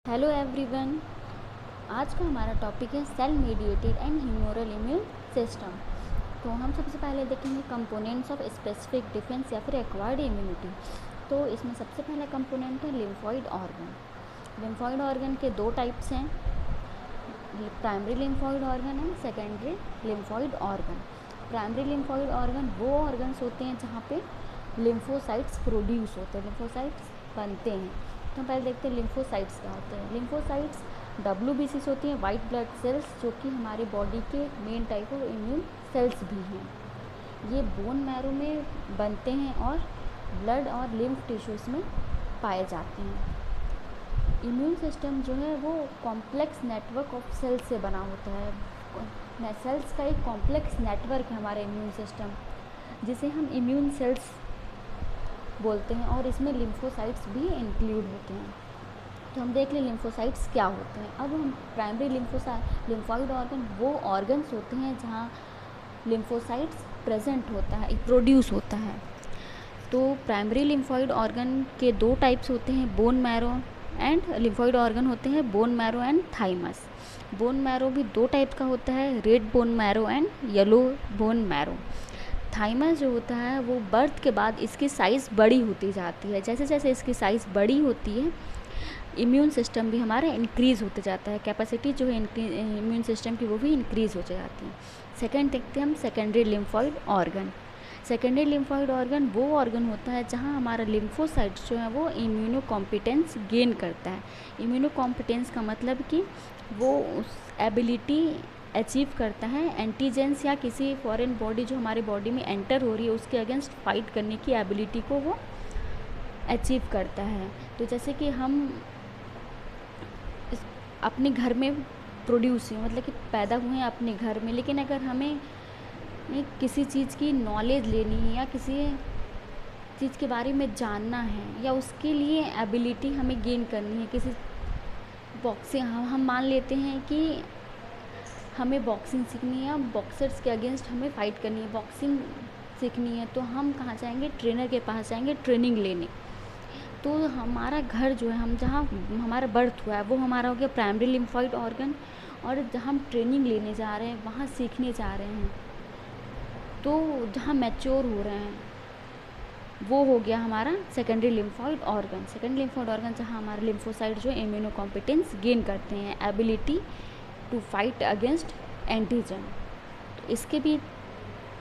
Hello everyone. आज का हमारा टॉपिक है cell mediated and humoral immune system. तो हम सबसे पहले देखेंगे कंपोनेंट्स ऑफ स्पेसिफिक डिफेंस या फिर एक्वायर्ड इम्यूनिटी। तो इसमें सबसे पहला कंपोनेंट है लिम्फॉइड ऑर्गन। लिम्फॉइड ऑर्गन के दो टाइप्स हैं, primary lymphoid organ and secondary lymphoid organ. Primary lymphoid organ वो ऑर्गन्स होते हैं जहाँ पे लिम्फोसाइट्स प्रोड्यूस होते हैं, लिम्फोसाइट्स बनते हैं। तो पहले देखते हैं लिम्फोसाइट्स क्या होते हैं। लिम्फोसाइट्स WBCs होती हैं, वाइट ब्लड सेल्स, जो कि हमारी बॉडी के main type of immune cells भी हैं। ये बोन मैरो में बनते हैं और ब्लड और लिम्फ टिश्यूज़ में पाए जाते हैं। इम्यून सिस्टम जो है वो कॉम्प्लेक्स नेटवर्क ऑफ सेल्स से बना होता है। सेल्स का एक कॉम्प्लेक्स नेटवर्क है हमारा इम्यून सिस्टम, जिसे हम इम्यून सेल्स बोलते हैं, और इसमें लिम्फोसाइट्स भी इंक्लूड होते हैं। तो हम देख लें लिम्फोसाइट्स क्या होते हैं। अब हम प्राइमरी लिम्फॉइड ऑर्गन वो ऑर्गन्स होते हैं जहाँ लिम्फोसाइट्स प्रेजेंट होता है, प्रोड्यूस होता है। तो प्राइमरी लिम्फॉइड ऑर्गन के दो टाइप्स होते हैं, bone marrow and lymphoid organ होते हैं bone marrow and thymus. Bone marrow भी दो टाइप का होता है, red bone marrow and yellow bone marrow. Thymus जो होता है वो बर्थ के बाद इसकी साइज़ बड़ी होती जाती है। जैसे जैसे इसकी साइज़ बड़ी होती है, इम्यून सिस्टम भी हमारा इंक्रीज़ होते जाता है, कैपेसिटी जो है इम्यून सिस्टम की वो भी इंक्रीज़ हो जाती है। सेकेंड देखते हैं हम secondary lymphoid organ. Secondary lymphoid organ वो ऑर्गन होता है जहाँ हमारा लिम्फोसाइट्स जो है वो इम्यूनो कॉम्पिटेंस गेन करता है। इम्यूनो कॉम्पिटेंस का मतलब कि वो उस एबिलिटी अचीव करता है एंटीजेंस या किसी फॉरेन बॉडी जो हमारे बॉडी में एंटर हो रही है उसके अगेंस्ट फाइट करने की एबिलिटी को वो अचीव करता है। तो जैसे कि हम अपने घर में प्रोड्यूस हुए, मतलब कि पैदा हुए हैं अपने घर में, लेकिन अगर हमें किसी चीज़ की नॉलेज लेनी है या किसी चीज़ के बारे में जानना है या उसके लिए एबिलिटी हमें गेन करनी है, किसी बॉक्सिंग हम मान लेते हैं कि हमें बॉक्सिंग सीखनी है, बॉक्सर्स के अगेंस्ट हमें फ़ाइट करनी है, बॉक्सिंग सीखनी है, तो हम कहाँ जाएंगे? ट्रेनर के पास जाएंगे ट्रेनिंग लेने। तो हमारा घर जो है, हम जहाँ हमारा बर्थ हुआ है वो हमारा हो गया प्राइमरी लिम्फॉइड ऑर्गन, और जहाँ हम ट्रेनिंग लेने जा रहे हैं, वहाँ सीखने जा रहे हैं, तो जहाँ मैच्योर हो रहे हैं वो हो गया हमारा secondary lymphoid organ. Secondary lymphoid organ जहाँ हमारे लिम्फोसाइट जो इम्यूनो कॉम्पिटेंस गेन करते हैं, ability to fight against antigen. तो इसके भी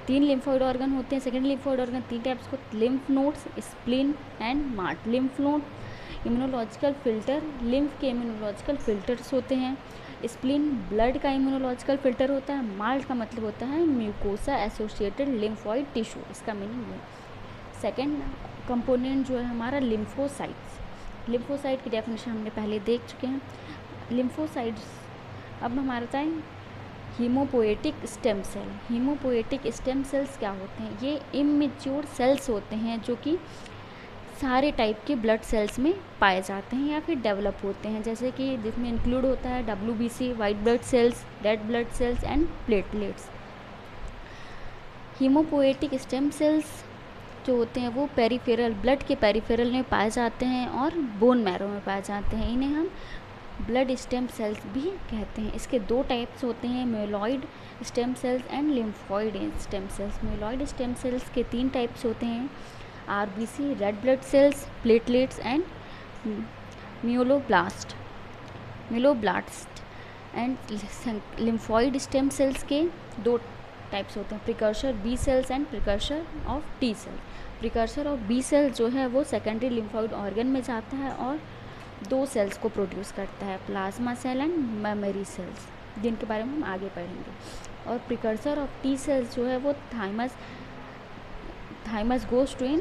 3 लिम्फॉइड ऑर्गन होते हैं। सेकेंडरी लिम्फॉइड ऑर्गन 3 टाइप्स को, lymph nodes, spleen and MALT. Lymph node immunological filter, lymph के इम्यूनोलॉजिकल फिल्टर्स होते हैं। स्प्लीन ब्लड का इम्यूनोलॉजिकल फिल्टर होता है। मार्ट का मतलब होता है म्यूकोसा एसोसिएटेड लिम्फॉइड टिश्यू, इसका मीनिंग है। सेकेंड कंपोनेंट जो है हमारा लिम्फोसाइट्स। लिम्फोसाइट की डेफिनेशन हमने पहले देख चुके हैं। लिम्फोसाइट्स अब हमारा time haemopoietic stem cell. Haemopoietic stem cells क्या होते हैं? ये इमेच्योर सेल्स होते हैं जो कि सारे टाइप के ब्लड सेल्स में पाए जाते हैं या फिर डेवलप होते हैं, जैसे कि जिसमें इंक्लूड होता है WBC, white blood cells, red blood sales and platelets. Haemopoietic stem sales जो होते हैं वो पेरिफेरल, ब्लड के पेरिफेरल में पाए जाते हैं और बोन मैरो में पाए जाते हैं। इन्हें हम ब्लड स्टेम सेल्स भी कहते हैं। इसके 2 टाइप्स होते हैं, myeloid stem cells and lymphoid stem cells. Myeloid stem cells के 3 टाइप्स होते हैं, RBC, red blood cells, platelets and myeloblast. And lymphoid stem cells के 2 टाइप्स होते हैं, precursor B cells and precursor of T cell. Precursor of B cell जो है वो secondary lymphoid organ में जाता है और 2 सेल्स को प्रोड्यूस करता है, plasma cell and memory cells, जिनके बारे में हम आगे पढ़ेंगे। और प्रिकर्सर ऑफ T सेल्स जो है वो thymus goes to in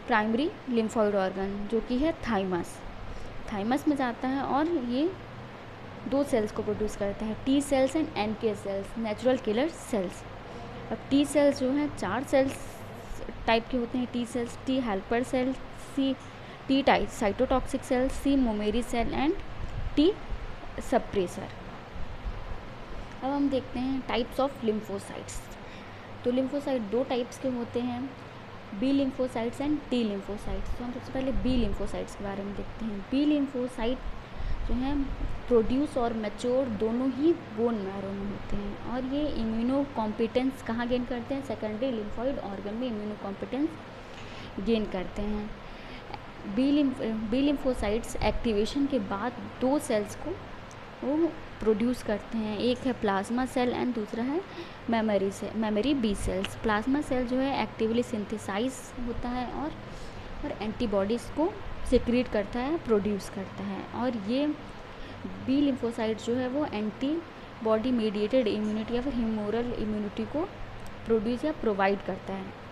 primary lymphoid organ, जो कि है थाइमस में जाता है और ये 2 सेल्स को प्रोड्यूस करता है, T cells and NK cells, natural killer cells. अब T सेल्स जो हैं 4 सेल्स टाइप के होते हैं। T cells, T helper cell, T type cytotoxic cell, C memory cell and T suppressor. अब हम देखते हैं टाइप्स ऑफ लिम्फोसाइट्स। तो लिम्फोसाइट 2 टाइप्स के होते हैं, B lymphocytes and T lymphocytes. तो हम सबसे पहले B लिम्फोसाइट्स के बारे में देखते हैं। B लिम्फोसाइट जो हैं प्रोड्यूस और मैच्योर दोनों ही बोन मैरो में होते हैं। और ये इम्यूनो कॉम्पिटेंस कहाँ गेन करते हैं? सेकेंडरी लिम्फोइड ऑर्गन में इम्यूनो कॉम्पिटेंस गेन करते हैं। बी लिम्फोसाइट्स एक्टिवेशन के बाद दो सेल्स को वो प्रोड्यूस करते हैं, एक है प्लाज्मा सेल एंड दूसरा है memory B cells. Plasma cell जो है एक्टिवली सिंथेसाइज होता है और एंटीबॉडीज़ को सिक्रीट करता है, प्रोड्यूस करता है। और ये बी लिम्फोसाइट जो है वो एंटीबॉडी मीडिएटेड इम्यूनिटी या फिर ह्यूमोरल इम्यूनिटी को प्रोड्यूस या प्रोवाइड करता है।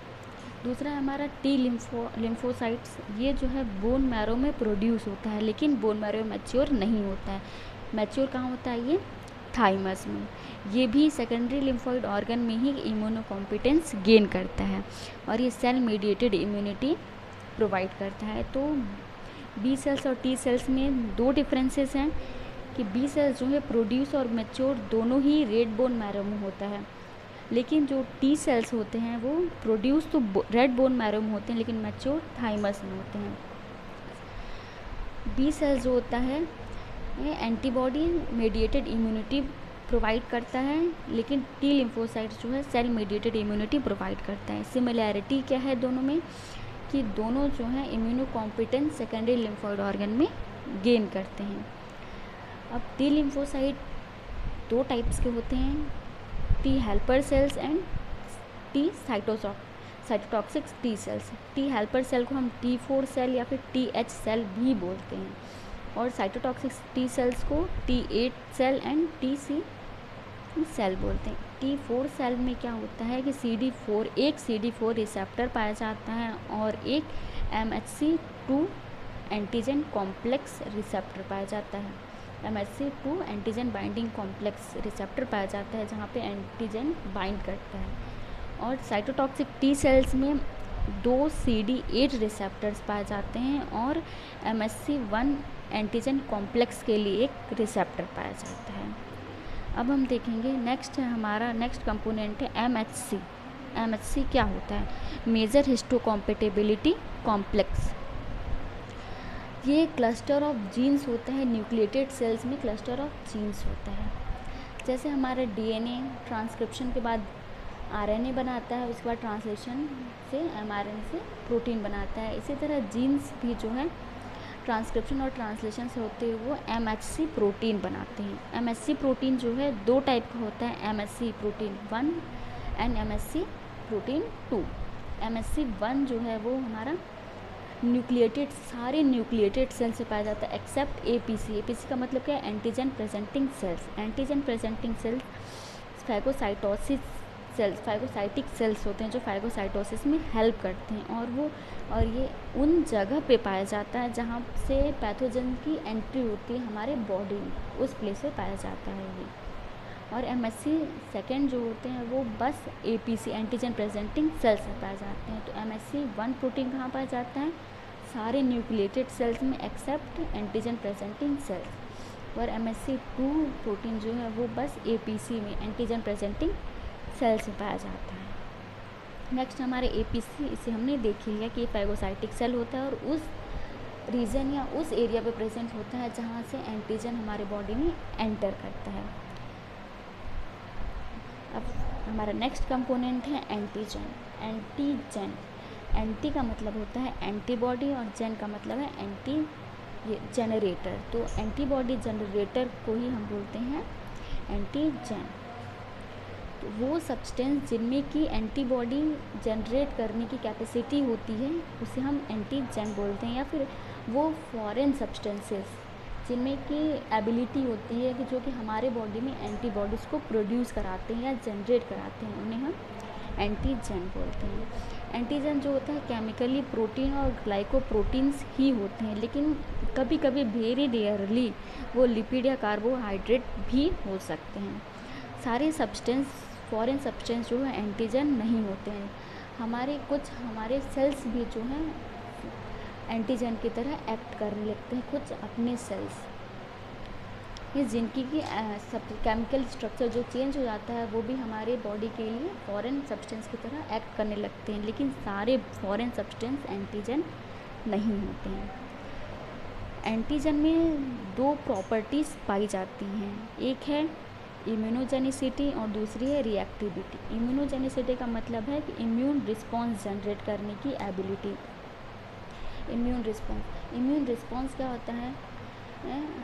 दूसरा है हमारा टी लिम्फोसाइट्स, ये जो है बोन मैरो में प्रोड्यूस होता है लेकिन बोन मैरो में मैच्योर नहीं होता है। मैच्योर कहाँ होता है? ये थाइमस में। ये भी सेकेंडरी लिम्फोइड ऑर्गन में ही इम्यूनो कॉम्पिटेंस गेन करता है और ये सेल मीडिएटेड इम्यूनिटी प्रोवाइड करता है। तो बी सेल्स और टी सेल्स में दो डिफरेंसेस हैं कि बी सेल्स जो है प्रोड्यूस और मैच्योर दोनों ही रेड बोन मैरो में होता है, लेकिन जो टी सेल्स होते हैं वो प्रोड्यूस तो रेड बोन मैरो में होते हैं लेकिन मैच्योर थाइमस में होते हैं। बी सेल्स जो होता है ये एंटीबॉडी मीडिएटेड इम्यूनिटी प्रोवाइड करता है लेकिन टी लिम्फोसाइट्स जो है सेल मीडिएटेड इम्यूनिटी प्रोवाइड करता है। सिमिलैरिटी क्या है दोनों में कि दोनों जो हैं immuno competence secondary lymphoid organ में गेन करते हैं। अब टी लिम्फोसाइट दो टाइप्स के होते हैं, T helper cells and T cytotoxic T cells. T helper cell को हम T4 सेल या फिर TH सेल भी बोलते हैं और साइटोटॉक्सिक टी सेल्स को T8 cell and TC cell बोलते हैं। T4 सेल में क्या होता है कि एक CD4 रिसेप्टर पाया जाता है और एक MHC2 एंटीजन कॉम्प्लेक्स रिसेप्टर पाया जाता है। MHC2 antigen binding complex receptor पाया जाता है जहाँ पे एंटीजन बाइंड करता है। और साइटोटॉक्सिक टी सेल्स में दो CD8 रिसेप्टर्स पाए जाते हैं और MHC1 एंटीजन कॉम्प्लेक्स के लिए एक रिसेप्टर पाया जाता है। अब हम देखेंगे हमारा नेक्स्ट कंपोनेंट है MHC। MHC क्या होता है? Major histocompatibility complex. ये क्लस्टर ऑफ जीन्स होता है, न्यूक्लिएटेड सेल्स में क्लस्टर ऑफ जीन्स होता है। जैसे हमारा DNA ट्रांसक्रिप्शन के बाद RNA बनाता है, उसके बाद ट्रांसलेशन से mRNA से प्रोटीन बनाता है, इसी तरह जीन्स भी जो है ट्रांसक्रिप्शन और ट्रांसलेशन से होते हुए वो MHC प्रोटीन बनाते हैं। MHC प्रोटीन जो है दो टाइप का होता है, MHC protein 1 and MHC protein 2। MHC 1 जो है वो हमारा सारे न्यूक्लिएटेड सेल से पाया जाता है एक्सेप्ट APC। APC का मतलब क्या है? Antigen presenting cells. Antigen presenting cells phagocytic cells होते हैं जो फाइगोसाइटोसिस में हेल्प करते हैं और ये उन जगह पे पाया जाता है जहाँ से पैथोजन की एंट्री होती है हमारे बॉडी में, उस प्लेस पे पाया जाता है ये। और MHC सेकेंड जो होते हैं वो बस APC एंटीजन प्रेजेंटिंग सेल्स में पाए जाते हैं। तो MHC 1 प्रोटीन कहाँ पाया जाता है? सारे न्यूक्लिएटेड सेल्स में एक्सेप्ट एंटीजन प्रेजेंटिंग सेल्स। और MHC 2 प्रोटीन जो है वो बस APC में एंटीजन प्रेजेंटिंग सेल से पाया जाता है। नेक्स्ट हमारे APC, इसे हमने देख लिया कि फाइगोसाइटिक सेल होता है और उस रीजन या उस एरिया पे प्रेजेंट होता है जहाँ से एंटीजन हमारे बॉडी में एंटर करता है। अब हमारा नेक्स्ट कंपोनेंट है एंटीजन। एंटी का मतलब होता है एंटीबॉडी और जेन का मतलब है जनरेटर। तो एंटीबॉडी जनरेटर को ही हम बोलते हैं एंटीजन। तो वो सब्सटेंस जिनमें की एंटीबॉडी जनरेट करने की कैपेसिटी होती है उसे हम एंटीजन बोलते हैं, या फिर वो फॉरेन सब्सटेंसेस जिनमें की एबिलिटी होती है कि जो कि हमारे बॉडी में एंटीबॉडीज़ को प्रोड्यूस कराते हैं या जनरेट कराते हैं, उन्हें हम एंटीजन बोलते हैं। एंटीजन जो होता है केमिकली प्रोटीन और ग्लाइकोप्रोटीन्स ही होते हैं, लेकिन कभी कभी वेरी रेयरली वो लिपिड या कार्बोहाइड्रेट भी हो सकते हैं। सारे सब्सटेंस फॉरेन सब्सटेंस जो है एंटीजन नहीं होते हैं। हमारे सेल्स भी जो हैं एंटीजन की तरह एक्ट करने लगते हैं, कुछ अपने सेल्स, ये जिनकी की केमिकल स्ट्रक्चर जो चेंज हो जाता है वो भी हमारे बॉडी के लिए फॉरेन सब्सटेंस की तरह एक्ट करने लगते हैं, लेकिन सारे फॉरेन सब्सटेंस एंटीजन नहीं होते हैं। एंटीजन में दो प्रॉपर्टीज़ पाई जाती हैं, एक है इम्यूनोजेनिसिटी और दूसरी है रिएक्टिविटी। इम्यूनोजेनिसिटी का मतलब है कि इम्यून रिस्पॉन्स जनरेट करने की एबिलिटी। इम्यून रिस्पॉन्स क्या होता है?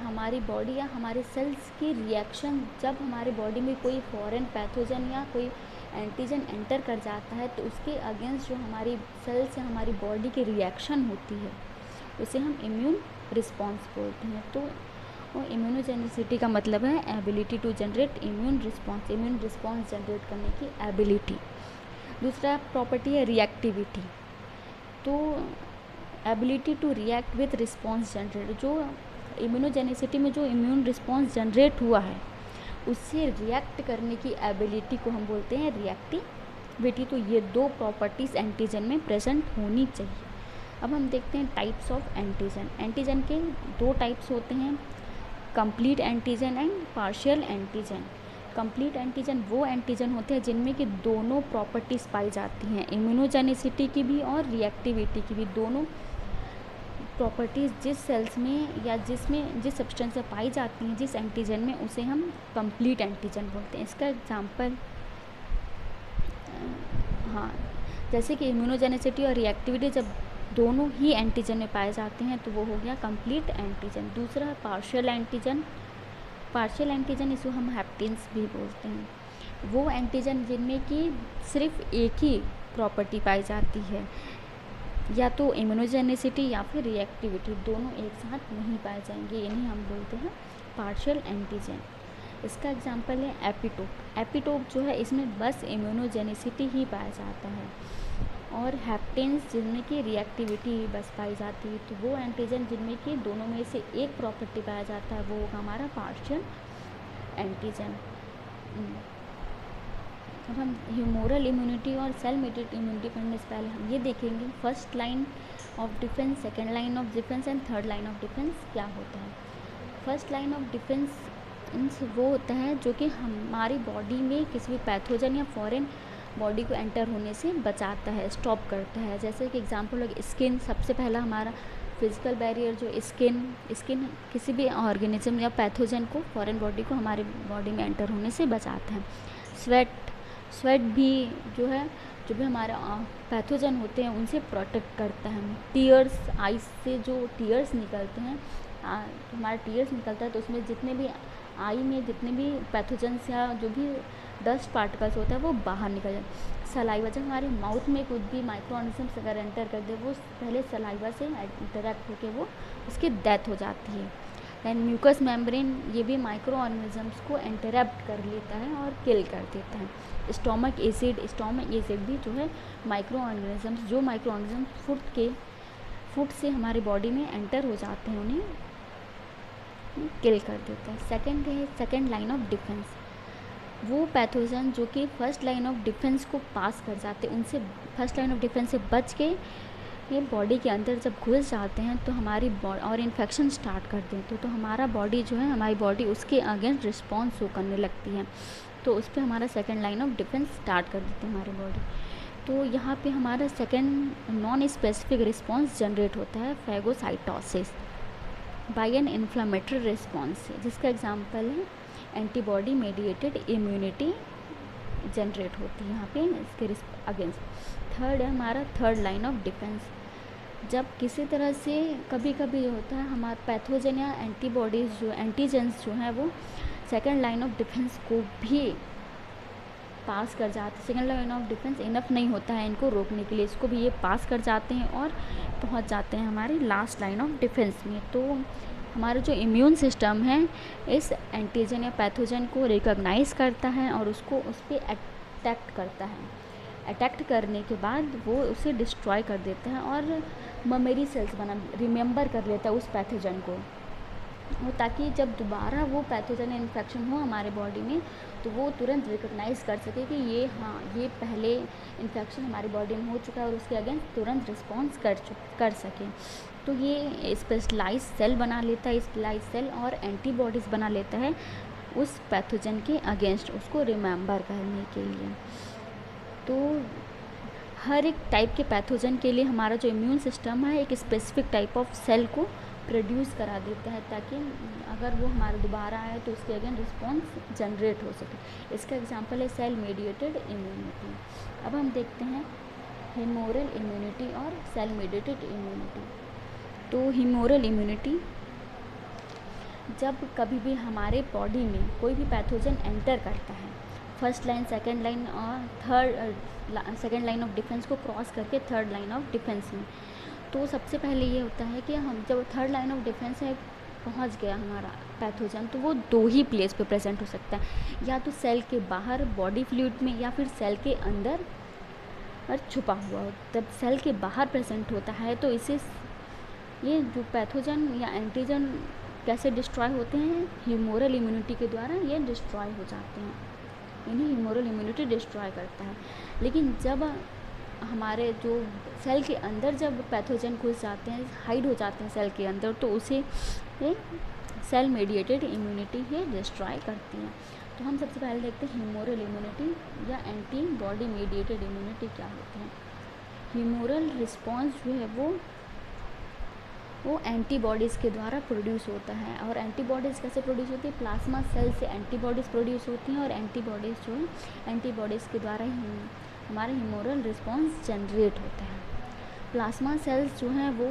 हमारी बॉडी या हमारे सेल्स की रिएक्शन, जब हमारी बॉडी में कोई फॉरेन पैथोजन या कोई एंटीजन एंटर कर जाता है तो उसके अगेंस्ट जो हमारी सेल्स या हमारी बॉडी की रिएक्शन होती है उसे हम इम्यून रिस्पॉन्स बोलते हैं। तो इम्यूनोजेनिसिटी का मतलब है ability to generate immune response generate करने की एबिलिटी। दूसरा प्रॉपर्टी है रिएक्टिविटी। तो ability to react with response generate, जो इम्यूनोजेनिसिटी में जो इम्यून रिस्पॉन्स जनरेट हुआ है उससे रिएक्ट करने की एबिलिटी को हम बोलते हैं रिएक्टिविटी। तो ये दो प्रॉपर्टीज़ एंटीजन में प्रेजेंट होनी चाहिए। अब हम देखते हैं टाइप्स ऑफ एंटीजन। एंटीजन के दो टाइप्स होते हैं, complete antigen and partial antigen. Complete antigen वो एंटीजन होते हैं जिनमें कि दोनों प्रॉपर्टीज़ पाई जाती हैं, इम्यूनोजेनिसिटी की भी और रिएक्टिविटी की भी। दोनों प्रॉपर्टीज़ जिस सेल्स में या जिस सब्सटेंस से पाई जाती हैं जिस एंटीजन में, उसे हम कंप्लीट एंटीजन बोलते हैं। इसका एग्जांपल जैसे कि इम्यूनोजेनिसिटी और रिएक्टिविटी जब दोनों ही एंटीजन में पाए जाते हैं तो वो हो गया कंप्लीट एंटीजन। दूसरा है पार्शियल एंटीजन इसको हम हैप्टेंस भी बोलते हैं। वो एंटीजन जिनमें कि सिर्फ एक ही प्रॉपर्टी पाई जाती है, या तो इम्यूनोजेनिसिटी या फिर रिएक्टिविटी, दोनों एक साथ नहीं पाए जाएंगे, इन्हें हम बोलते हैं पार्शियल एंटीजन। इसका एग्जांपल है एपिटोप जो है इसमें बस इम्यूनोजेनिसिटी ही पाया जाता है, और हैप्टेंस जिनमें कि रिएक्टिविटी ही बस पाई जाती है। तो वो एंटीजन जिनमें कि दोनों में से एक प्रॉपर्टी पाया जाता है वो होगा हमारा पार्शियल एंटीजन। अब हम ह्यूमोरल इम्यूनिटी और सेल मेडिएटेड इम्यूनिटी पढ़ने से पहले हम ये देखेंगे first line of defence, second line of defence and third line of defence क्या होता है। फर्स्ट लाइन ऑफ डिफेंस वो होता है जो कि हमारी बॉडी में किसी भी पैथोजन या फॉरेन बॉडी को एंटर होने से बचाता है, स्टॉप करता है। जैसे कि एग्जांपल हो स्किन, सबसे पहला हमारा फिजिकल बैरियर जो स्किन किसी भी ऑर्गेनिज्म या पैथोजन को, फॉरेन बॉडी को हमारे बॉडी में एंटर होने से बचाता है। स्वेट भी जो भी हमारे पैथोजन होते हैं उनसे प्रोटेक्ट करता है। टीयर्स, आइज से जो टीयर्स निकलते हैं, हमारा टीयर्स निकलता है तो उसमें जितने भी आई में जितने भी पैथोजन्स या जो भी डस्ट पार्टिकल्स होता है वो बाहर निकल जाए। सलाइवा, जब हमारे माउथ में कुछ भी माइक्रो ऑर्गेनिजम्स अगर एंटर कर दे वो पहले सलाइवा से इंटरेक्ट होकर वो उसकी डेथ हो जाती है। दैन म्यूकस मेम्ब्रेन, ये भी माइक्रो ऑर्गेनिजम्स को इंटरप्ट कर लेता है और किल कर देता है। स्टोमक एसिड भी जो है माइक्रो ऑर्गेनिजम्स फूड से हमारी बॉडी में एंटर हो जाते हैं उन्हें किल कर देता है। सेकेंड लाइन ऑफ डिफेंस, वो पैथोजन जो कि फर्स्ट लाइन ऑफ डिफेंस को पास कर जाते हैं, उनसे फर्स्ट लाइन ऑफ डिफेंस से बच के ये बॉडी के अंदर जब घुस जाते हैं तो हमारी और इन्फेक्शन स्टार्ट कर देते तो हमारा बॉडी जो है, हमारी बॉडी उसके अगेंस्ट रिस्पॉन्स शो करने लगती है, तो उस पर हमारा second line of defence start कर देती है हमारी बॉडी। तो यहाँ पे हमारा second non specific response generate होता है phagocytosis by an inflammatory response, जिसका एग्जांपल है एंटीबॉडी मेडिएटेड इम्यूनिटी जनरेट होती है यहाँ पे इसके अगेंस्ट। थर्ड है हमारा थर्ड लाइन ऑफ डिफेंस, जब किसी तरह से कभी कभी होता है हमारा पैथोजन या एंटीजेंस जो हैं वो सेकेंड लाइन ऑफ डिफेंस को भी पास कर जाते हैं। Second line of defence enough नहीं होता है इनको रोकने के लिए, इसको भी ये पास कर जाते हैं और पहुंच जाते हैं हमारी लास्ट लाइन ऑफ डिफेंस में। तो हमारा जो इम्यून सिस्टम है इस एंटीजन या पैथोजन को रिकॉग्नाइज करता है और उस पर अटैक करता है। अटैक करने के बाद वो उसे डिस्ट्रॉय कर देता है और मेमोरी सेल्स रिमेंबर कर लेता है उस पैथोजन को, ताकि जब दोबारा वो पैथोजन इन्फेक्शन हो हमारे बॉडी में तो वो तुरंत रिकॉग्नाइज कर सके कि ये पहले इन्फेक्शन हमारी बॉडी में हो चुका है और उसके अगेंस्ट तुरंत रिस्पॉन्स कर सके। तो ये स्पेशलाइज सेल बना लेता है, स्पेशलाइज सेल और एंटीबॉडीज़ बना लेता है उस पैथोजन के अगेंस्ट, उसको रिमेंबर करने के लिए। तो हर एक टाइप के पैथोजन के लिए हमारा जो इम्यून सिस्टम है एक स्पेसिफिक टाइप ऑफ सेल को प्रोड्यूस करा देता है, ताकि अगर वो हमारे दोबारा आए तो उसके अगेन रिस्पॉन्स जनरेट हो सके। इसका एग्जांपल है सेल मेडिएटेड इम्यूनिटी। अब हम देखते हैं ह्यूमोरल इम्यूनिटी और सेल मेडिएटेड इम्यूनिटी। तो ह्यूमोरल इम्यूनिटी, जब कभी भी हमारे बॉडी में कोई भी पैथोजन एंटर करता है, फर्स्ट लाइन, सेकेंड लाइन और सेकेंड लाइन ऑफ डिफेंस को क्रॉस करके थर्ड लाइन ऑफ डिफेंस में, तो सबसे पहले ये होता है कि हम जब थर्ड लाइन ऑफ डिफेंस में पहुंच गया हमारा पैथोजन, तो वो दो ही प्लेस पे प्रेजेंट हो सकता है, या तो सेल के बाहर बॉडी फ्लूइड में, या फिर सेल के अंदर और छुपा हुआ हो। जब सेल के बाहर प्रेजेंट होता है तो इसे ये जो पैथोजन या एंटीजन कैसे डिस्ट्रॉय होते हैं, ह्यूमोरल इम्यूनिटी के द्वारा ये डिस्ट्रॉय हो जाते हैं, इन्हें ह्यूमोरल इम्यूनिटी डिस्ट्रॉय करता है। लेकिन जब हमारे जो सेल के अंदर जब पैथोजन घुस जाते हैं, हाइड हो जाते हैं सेल के अंदर, तो उसे सेल मेडिएटेड इम्यूनिटी ये डिस्ट्रॉय करती हैं। तो हम सबसे पहले देखते हैं ह्यूमोरल इम्यूनिटी या एंटीबॉडी मेडिएटेड इम्यूनिटी क्या होती है। ह्यूमोरल रिस्पॉन्स जो है वो एंटीबॉडीज़ के द्वारा प्रोड्यूस होता है। और एंटीबॉडीज़ कैसे प्रोड्यूस होती है, प्लाज्मा सेल से एंटीबॉडीज़ प्रोड्यूस होती हैं, और एंटीबॉडीज़ जो है एंटीबॉडीज़ के द्वारा ही हमारे ह्यूमोरल रिस्पॉन्स जनरेट होता है। प्लाज्मा सेल्स जो हैं वो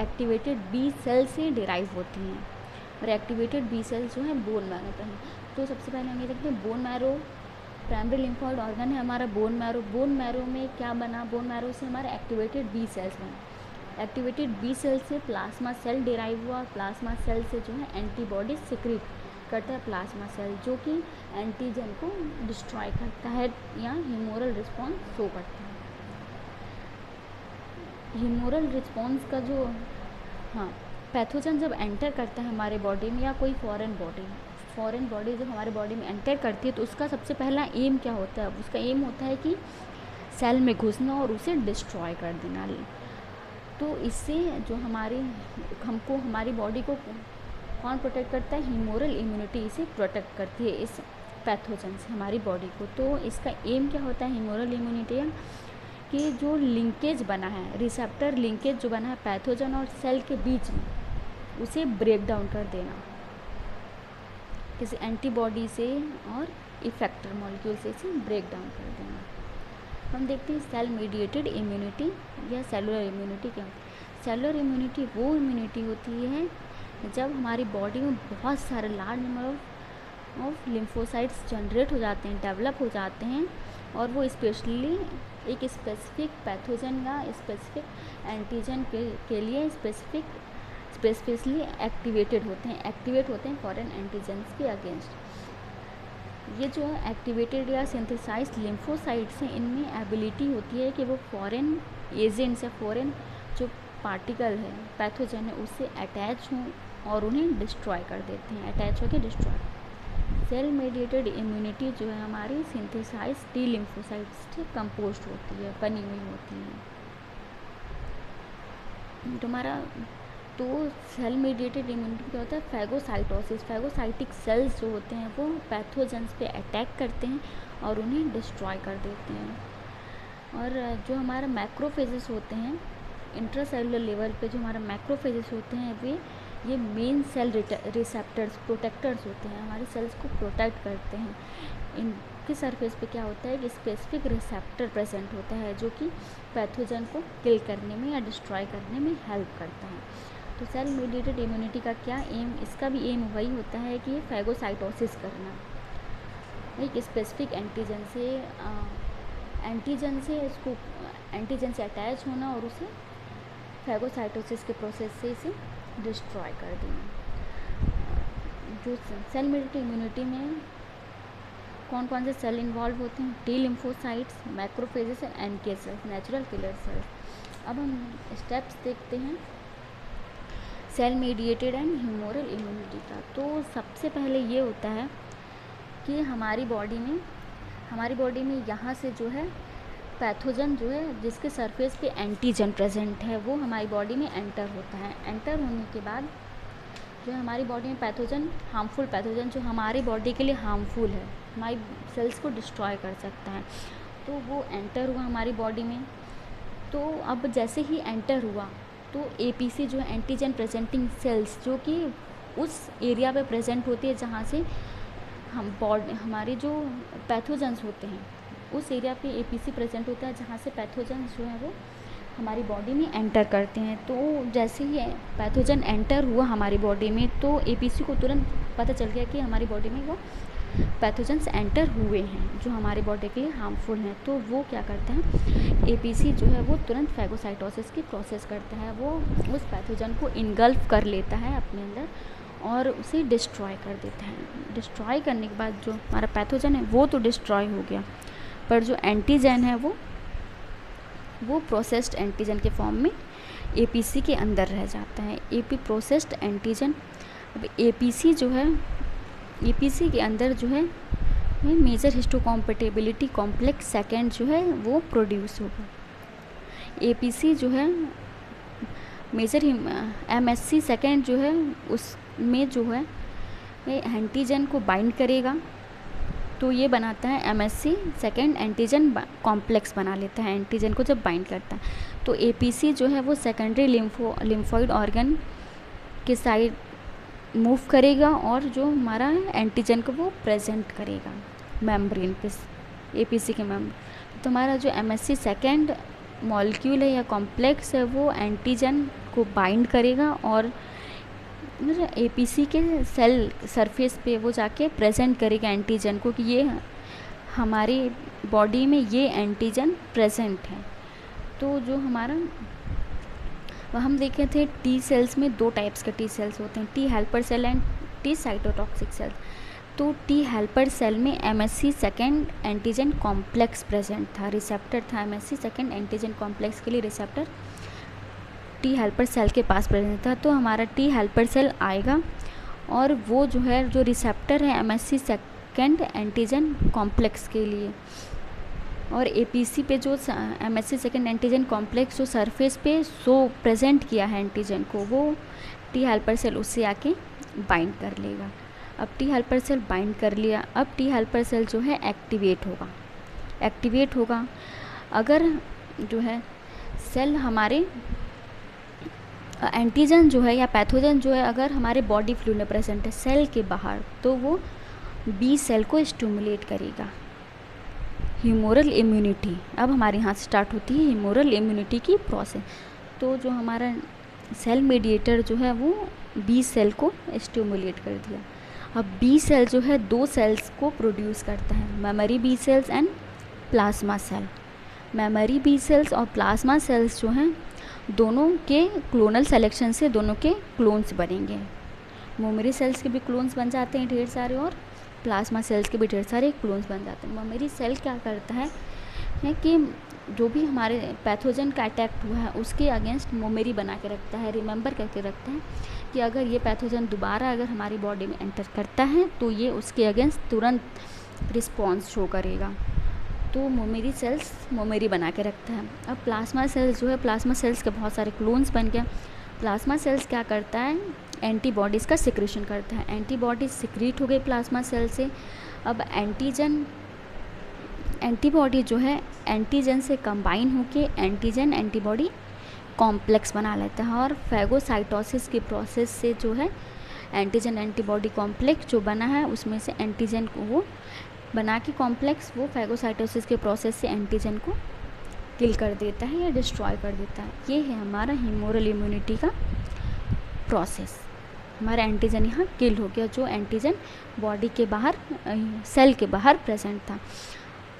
एक्टिवेटेड बी सेल से डिराइव होती हैं, और एक्टिवेटेड बी सेल्स जो हैं बोन मैरो पर हैं। तो सबसे पहले हम ये देखते हैं bone marrow, primary lymphoid organ है हमारा बोन मैरो। बोन मैरो में क्या बना, बोन मैरो से हमारे एक्टिवेटेड बी सेल्स बने। एक्टिवेटेड बी सेल से प्लाज्मा सेल डिराइव हुआ, प्लाज्मा सेल से जो है एंटीबॉडी सिक्रीट करता है प्लाज्मा सेल, जो कि एंटीजन को डिस्ट्रॉय करता है या ह्यूमोरल रिस्पॉन्स शो करता है। ह्यूमोरल रिस्पॉन्स का जो पैथोजन जब एंटर करता है हमारे बॉडी में, या कोई फॉरेन बॉडी जब हमारे बॉडी में एंटर करती है, तो उसका सबसे पहला एम क्या होता है, उसका एम होता है कि सेल में घुसना और उसे डिस्ट्रॉय कर देना। तो इससे जो हमारी बॉडी को कौन प्रोटेक्ट करता है, ह्यूमोरल इम्यूनिटी इसे प्रोटेक्ट करती है इस पैथोजन से हमारी बॉडी को। तो इसका एम क्या होता है ह्यूमोरल इम्यूनिटी कि जो लिंकेज बना है, रिसेप्टर लिंकेज जो बना है पैथोजन और सेल के बीच में, उसे ब्रेक डाउन कर देना किसी एंटीबॉडी से और इफेक्टर मॉलिक्यूल से इसे ब्रेक डाउन कर देना। हम देखते हैं सेल मेडिएटेड इम्यूनिटी या सेलुलर इम्यूनिटी क्या होती है। सेलुलर इम्यूनिटी वो इम्यूनिटी होती है जब हमारी बॉडी में बहुत सारे large number of lymphocytes generate हो जाते हैं, डेवलप हो जाते हैं, और वो स्पेशली एक स्पेसिफिक पैथोजन या स्पेसिफिक एंटीजन के लिए स्पेसिफिकली एक्टिवेट होते हैं फॉरेन एंटीजन्स के अगेंस्ट। ये जो एक्टिवेटेड या सिंथेसाइज्ड लिम्फोसाइट्स हैं, इनमें एबिलिटी होती है कि वो फॉरेन एजेंट्स या फॉरेन जो पार्टिकल है, पैथोजन है, उससे अटैच हों और उन्हें डिस्ट्रॉय कर देते हैं, अटैच होकर डिस्ट्रॉय। सेल मेडिएटेड इम्यूनिटी जो है हमारी सिंथेसाइज्ड टी लिम्फोसाइट्स से कंपोज्ड होती है, बनी हुई होती है। तो सेल मेडिएटेड इम्यूनिटी क्या होता है, फैगोसाइटिक सेल्स जो होते हैं वो पैथोजेंस पे अटैक करते हैं और उन्हें डिस्ट्रॉय कर देते हैं। और जो हमारा मैक्रोफेजेस होते हैं, इंट्रासेलुलर लेवल पे जो हमारा मैक्रोफेजेस होते हैं, ये मेन सेल रिसेप्टर्स प्रोटेक्टर्स होते हैं, हमारी सेल्स को प्रोटेक्ट करते हैं। इनके सरफेस पे क्या होता है कि स्पेसिफिक रिसेप्टर प्रेजेंट होता है जो कि पैथोजन को किल करने में या डिस्ट्रॉय करने में हेल्प करता है। तो सेल मेडिएटेड इम्यूनिटी का क्या एम, इसका भी एम वही होता है कि फैगोसाइटोसिस करना, एक स्पेसिफिक एंटीजन से अटैच होना और उसे फैगोसाइटोसिस के प्रोसेस से इसे डिस्ट्रॉय कर देना। जो सेल मेडिएटेड इम्यूनिटी में कौन कौन से सेल इन्वॉल्व होते हैं, T lymphocytes, macrophages and NK cells, natural killer cells. अब हम स्टेप्स देखते हैं cell mediated and humoral immunity का। तो सबसे पहले ये होता है कि हमारी बॉडी में यहाँ से जो है पैथोजन जो है जिसके सरफेस पे एंटीजन प्रेजेंट है वो हमारी बॉडी में एंटर होता है। एंटर होने के बाद जो हमारी बॉडी में पैथोजन, हार्मफुल पैथोजन जो हमारी बॉडी के लिए हार्मफुल है, हमारी सेल्स को डिस्ट्रॉय कर सकता है, तो वो एंटर हुआ हमारी बॉडी में। तो अब जैसे ही एंटर हुआ तो एपीसी जो है एंटीजन प्रेजेंटिंग सेल्स, जो कि उस एरिया पे प्रेजेंट होती है जहाँ से हमारे जो पैथोजेंस होते हैं, उस एरिया पे एपीसी प्रेजेंट होता है जहाँ से पैथोजेंस जो है वो हमारी बॉडी में एंटर करते हैं। तो जैसे ही पैथोजन एंटर हुआ हमारी बॉडी में, तो एपीसी को तुरंत पता चल गया कि हमारी बॉडी में वो पैथोजेंस एंटर हुए हैं जो हमारी बॉडी के लिए हार्मफुल हैं। तो वो क्या करता है, एपीसी जो है वो तुरंत फैगोसाइटोसिस की प्रोसेस करता है, वो उस पैथोजन को इनगल्फ कर लेता है अपने अंदर और उसे डिस्ट्रॉय कर देता है। डिस्ट्रॉय करने के बाद जो हमारा पैथोजन है वो तो डिस्ट्रॉय हो गया, पर जो एंटीजन है वो प्रोसेस्ड एंटीजन के फॉर्म में एपीसी के अंदर रह जाता है। एपी प्रोसेस्ड एंटीजन, अब एपीसी जो है, एपीसी के अंदर जो है मेजर हिस्टोकॉम्पेटिबिलिटी कॉम्प्लेक्स सेकेंड जो है वो प्रोड्यूस होगा। एपीसी जो है मेजर एमएससी सेकेंड जो है उसमें जो है एंटीजन को बाइंड करेगा, तो ये बनाता है एमएससी सेकेंड एंटीजन कॉम्प्लेक्स बना लेता है एंटीजन को जब बाइंड करता है। तो एपीसी जो है वो सेकेंडरी लिम्फोइड ऑर्गन के साइड मूव करेगा और जो हमारा एंटीजन को वो प्रेजेंट करेगा मेम्ब्रेन पे, एपीसी के मेम्ब्रेन। तो हमारा जो एमएससी सेकेंड मॉलिक्यूल है या कॉम्प्लेक्स है वो एंटीजन को बाइंड करेगा और एपीसी के सेल सरफेस पे वो जाके प्रेजेंट करेगा एंटीजन को कि ये हमारी बॉडी में ये एंटीजन प्रेजेंट है। तो जो हमारा हम देखे थे टी सेल्स में दो टाइप्स के टी सेल्स होते हैं, T helper cell and T cytotoxic cell. तो टी हेल्पर सेल में MHC second antigen complex present था, रिसेप्टर था एमएससी सेकेंड एंटीजन कॉम्प्लेक्स के लिए रिसेप्टर टी हेल्पर सेल के पास प्रेजेंट था। तो हमारा टी हेल्पर सेल आएगा और वो जो है जो रिसेप्टर है एमएससी सेकेंड एंटीजन कॉम्प्लेक्स के लिए, और एपीसी पे जो एमएससी सेकेंड एंटीजन कॉम्प्लेक्स जो सरफेस पे प्रेजेंट किया है एंटीजन को, वो टी हेल्पर सेल उससे आके बाइंड कर लेगा। अब टी हेल्पर सेल बाइंड कर लिया, अब टी हेल्पर सेल जो है एक्टिवेट होगा अगर जो है सेल हमारे एंटीजन जो है या पैथोजन जो है अगर हमारे बॉडी फ्लूइड में प्रेजेंट है सेल के बाहर, तो वो बी सेल को स्टिमुलेट करेगा। ह्यूमोरल इम्यूनिटी, अब हमारे यहाँ से स्टार्ट होती है ह्यूमोरल इम्यूनिटी की प्रोसेस। तो जो हमारा सेल मेडिएटर जो है वो बी सेल को स्टिमुलेट कर दिया। अब बी सेल जो है दो सेल्स को प्रोड्यूस करता है, memory B cells and plasma cell. Memory B cells और प्लाज्मा सेल्स जो हैं दोनों के क्लोनल सेलेक्शन से दोनों के क्लोन्स बनेंगे। मेमोरी सेल्स के भी क्लोन्स बन जाते हैं ढेर सारे और प्लाज्मा सेल्स के भी ढेर सारे क्लोन्स बन जाते हैं। मेमोरी सेल क्या करता है कि जो भी हमारे पैथोजन का अटैक हुआ है उसके अगेंस्ट मेमोरी बना के रखता है, रिमेंबर करके रखता है कि अगर ये पैथोजन दोबारा अगर हमारी बॉडी में एंटर करता है तो ये उसके अगेंस्ट तुरंत रिस्पॉन्स शो करेगा। तो मेमोरी सेल्स मेमोरी बना के रखता है। अब प्लाज्मा सेल्स जो है, प्लाज्मा सेल्स के बहुत सारे क्लोन्स बन गए। प्लाज्मा सेल्स क्या करता है, एंटीबॉडीज़ का सिक्रेशन करता है। एंटीबॉडीज सिक्रीट हो गई प्लाज्मा सेल से। अब एंटीबॉडी जो है एंटीजन से कंबाइन होके एंटीजन एंटीबॉडी कॉम्प्लेक्स बना लेता है और फैगोसाइटोसिस की प्रोसेस से जो है एंटीजन एंटीबॉडी कॉम्प्लेक्स जो बना है उसमें से एंटीजन को वो बना के कॉम्प्लेक्स वो फैगोसाइटोसिस के प्रोसेस से एंटीजन को किल कर देता है या डिस्ट्रॉय कर देता है। ये है हमारा ह्यूमोरल इम्यूनिटी का प्रोसेस। हमारा एंटीजन यहाँ किल हो गया, जो एंटीजन बॉडी के बाहर सेल के बाहर प्रेजेंट था।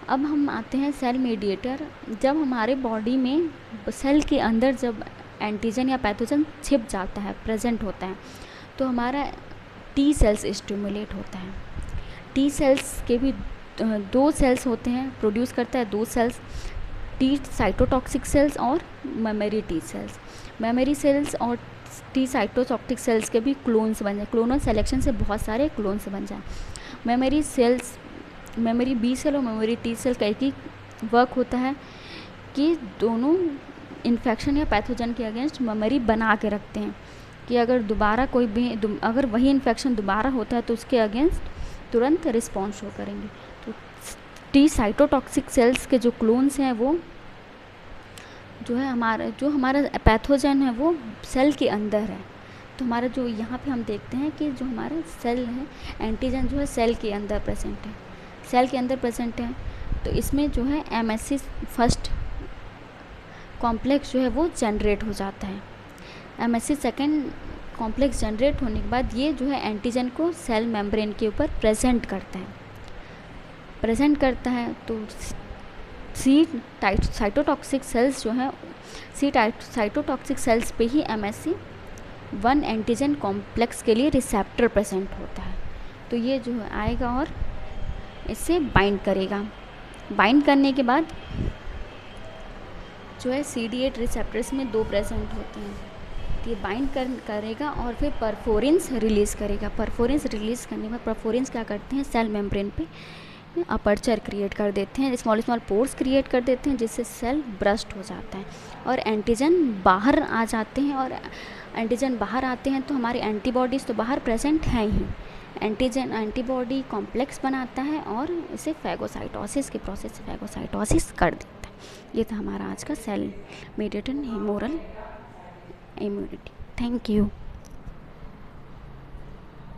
अब हम आते हैं सेल मेडिएटर। जब हमारे बॉडी में सेल के अंदर जब एंटीजन या पैथोजन छिप जाता है, प्रेजेंट होता है, तो हमारा टी सेल्स स्टिमुलेट होता है। टी सेल्स के भी दो सेल्स होते हैं, प्रोड्यूस करता है दो सेल्स, टी साइटोटॉक्सिक सेल्स और memory T cells. Memory cells और टी साइटोटॉक्सिक सेल्स के भी क्लोन्स बन जाए, क्लोनल सेलेक्शन से बहुत सारे क्लोन्स बन जाए। Memory cells, memory B cell और मेमोरी टी सेल का एक ही वर्क होता है कि दोनों इन्फेक्शन या पैथोजन के अगेंस्ट मेमोरी बना के रखते हैं कि अगर दोबारा कोई भी अगर वही इन्फेक्शन दोबारा होता है तो उसके अगेंस्ट तुरंत रिस्पॉन्स शो करेंगे। तो टी साइटोटॉक्सिक सेल्स के जो क्लोन्स हैं वो जो हमारा पैथोजन है वो सेल के अंदर है। तो हमारा जो यहाँ पे हम देखते हैं कि जो हमारा सेल है, एंटीजन जो है सेल के अंदर प्रेजेंट है, सेल के अंदर प्रेजेंट है। तो इसमें जो है MHC फर्स्ट कॉम्प्लेक्स जो है वो जनरेट हो जाता है। MHC सेकेंड कॉम्प्लेक्स जनरेट होने के बाद ये जो है एंटीजन को सेल मेम्ब्रेन के ऊपर प्रेजेंट करता है। तो साइटोटॉक्सिक सेल्स जो हैं, साइटोटॉक्सिक सेल्स पे ही MHC 1 एंटीजन कॉम्प्लेक्स के लिए रिसेप्टर प्रेजेंट होता है। तो ये जो है आएगा और इससे बाइंड करेगा। बाइंड करने के बाद जो है CD8 रिसेप्टर्स में 2 प्रेजेंट होते हैं। तो ये बाइंड करेगा और फिर परफोरिन्स रिलीज़ करेगा। परफोरिन्स रिलीज़ करने के बाद परफोरिन्स क्या करते हैं, सेल मेम्ब्रेन पे अपर्चर क्रिएट कर देते हैं, स्मॉल पोर्स क्रिएट कर देते हैं, जिससे सेल ब्रस्ट हो जाता है और एंटीजन बाहर आ जाते हैं। और एंटीजन बाहर आते हैं तो हमारी एंटीबॉडीज़ तो बाहर प्रेजेंट हैं ही। एंटीबॉडी कॉम्प्लेक्स बनाता है और इसे फैगोसाइटोसिस के प्रोसेस से फैगोसाइटोसिस कर देता है। ये था हमारा आज का cell mediated humoral immunity. Thank you.